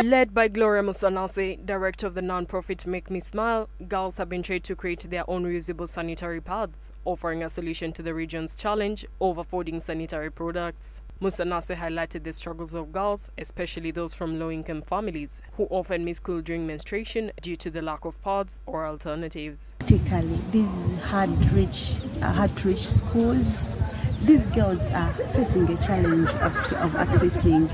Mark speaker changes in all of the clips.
Speaker 1: Led by Gloria Musanase, director of the non-profit Make Me Smile, girls have been trained to create their own reusable sanitary pads, offering a solution to the region's challenge of affording sanitary products. Musanase highlighted the struggles of girls, especially those from low-income families, who often miss school during menstruation due to the lack of pads or alternatives.
Speaker 2: Particularly these hard-to-reach schools, these girls are facing a challenge of accessing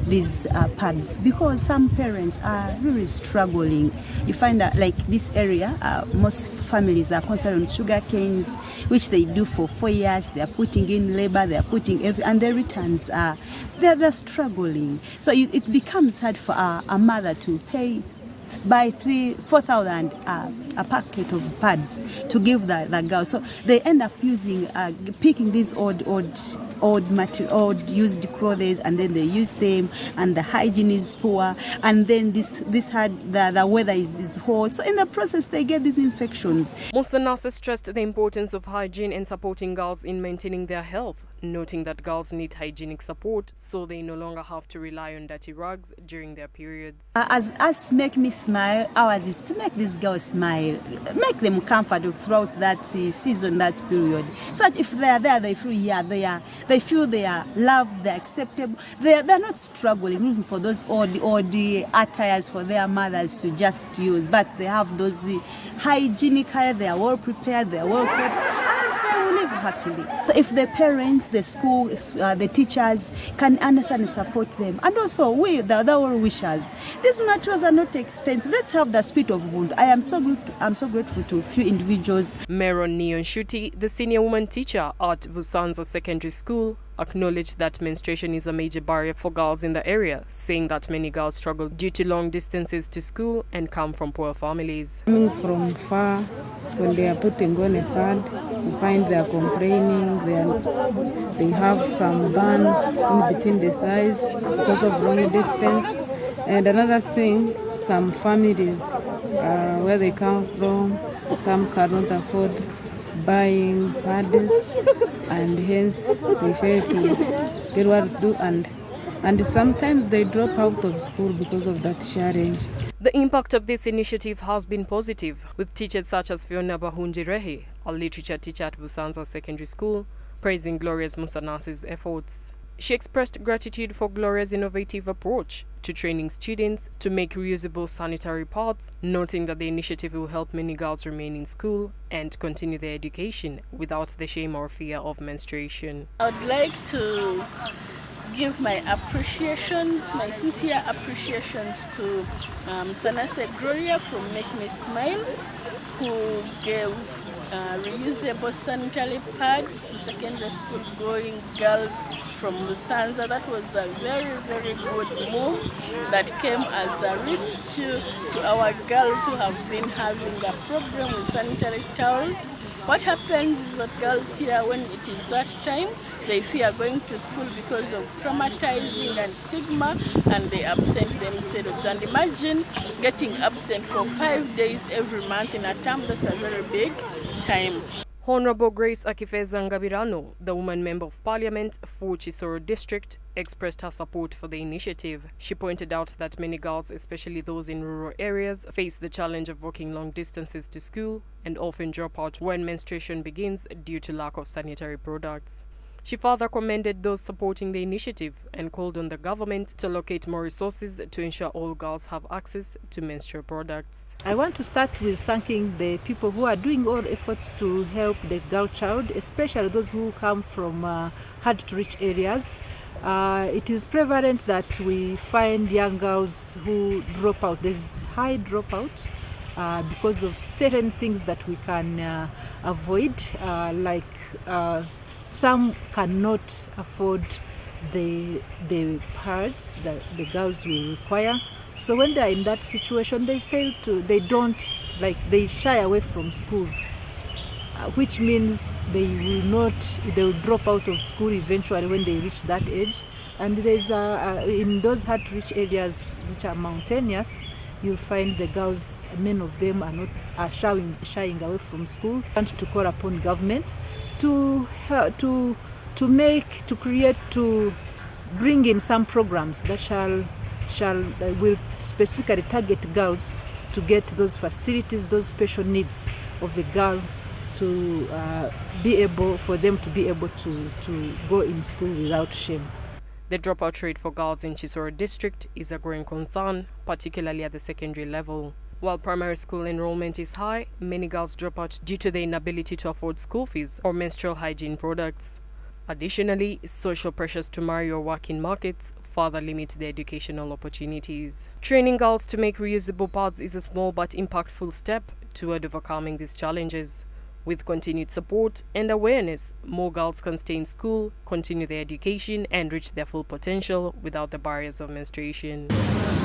Speaker 2: these pads because some parents are really struggling. You find that like this area, most families are concerned with sugar canes, which they do for 4 years. They are putting in labor, they are putting and the returns are they're struggling. So it becomes hard for a mother to buy 4,000 a packet of pads to give the girl. So they end up picking these old used clothes, and then they use them, and the hygiene is poor, and then the weather is hot. So in the process, they get these infections.
Speaker 1: Musanase stressed the importance of hygiene and supporting girls in maintaining their health, noting that girls need hygienic support so they no longer have to rely on dirty rugs during their periods.
Speaker 2: As us Make Me Smile, ours is to make these girls smile, make them comfortable throughout that season, that period. So that if they are there, they feel they are loved, they are acceptable. They're not struggling, looking for those old attires for their mothers to just use, but they have those hygienic hair, they are well prepared, they are well kept. Live happily. So if the parents, the school, the teachers can understand and support them, and also we, the other wishers, these materials are not expensive. Let's have the spirit of wound. I'm so grateful to a few individuals.
Speaker 1: Meron Neon Shuti, the senior woman teacher at Busanza Secondary School, acknowledged that menstruation is a major barrier for girls in the area, saying that many girls struggle due to long distances to school and come from poor families.
Speaker 3: Coming from far, when they are putting on a pad, you find they are complaining, they have some burn in between the thighs because of long distance. And another thing, some families, where they come from, some cannot afford buying pads, and hence they fail to get what to do, and sometimes they drop out of school because of that challenge.
Speaker 1: The impact of this initiative has been positive, with teachers such as Fiona Bahunjirehe, a literature teacher at Busanza Secondary School, praising Gloria Musanase's efforts. She expressed gratitude for Gloria's innovative approach to training students to make reusable sanitary pads, noting that the initiative will help many girls remain in school and continue their education without the shame or fear of menstruation.
Speaker 4: I would like to give my appreciations, my sincere appreciations to Musanase Gloria from Make Me Smile, who gave reusable sanitary pads to secondary school going girls from Busanza. That was a very, very good move that came as a risk to our girls who have been having a problem with sanitary towels. What happens is that girls here, when it is that time, they fear going to school because of traumatizing and stigma, and they absent themselves. And imagine getting absent for 5 days every month in a term. That's a very big time.
Speaker 1: Honorable Grace Akifeza Ngabirano, the woman member of parliament for Kisoro District, expressed her support for the initiative. She pointed out that many girls, especially those in rural areas, face the challenge of walking long distances to school and often drop out when menstruation begins due to lack of sanitary products. She further commended those supporting the initiative and called on the government to allocate more resources to ensure all girls have access to menstrual products.
Speaker 5: I want to start with thanking the people who are doing all efforts to help the girl child, especially those who come from hard-to-reach areas. It is prevalent that we find young girls who drop out. There's high dropout because of certain things that we can avoid, like some cannot afford the pads that the girls will require. So when they are in that situation, they shy away from school, which means they will drop out of school eventually when they reach that age. And there's in those hard-to-reach areas which are mountainous, you'll find the girls, many of them are shying away from school. I want to call upon government to bring in some programs that shall will specifically target girls to get those facilities, those special needs of the girl to for them to be able to go in school without shame.
Speaker 1: The dropout rate for girls in Kisoro District is a growing concern, particularly at the secondary level. While primary school enrollment is high, many girls drop out due to their inability to afford school fees or menstrual hygiene products. Additionally, social pressures to marry or work in markets further limit their educational opportunities. Training girls to make reusable pads is a small but impactful step toward overcoming these challenges. With continued support and awareness, more girls can stay in school, continue their education, and reach their full potential without the barriers of menstruation.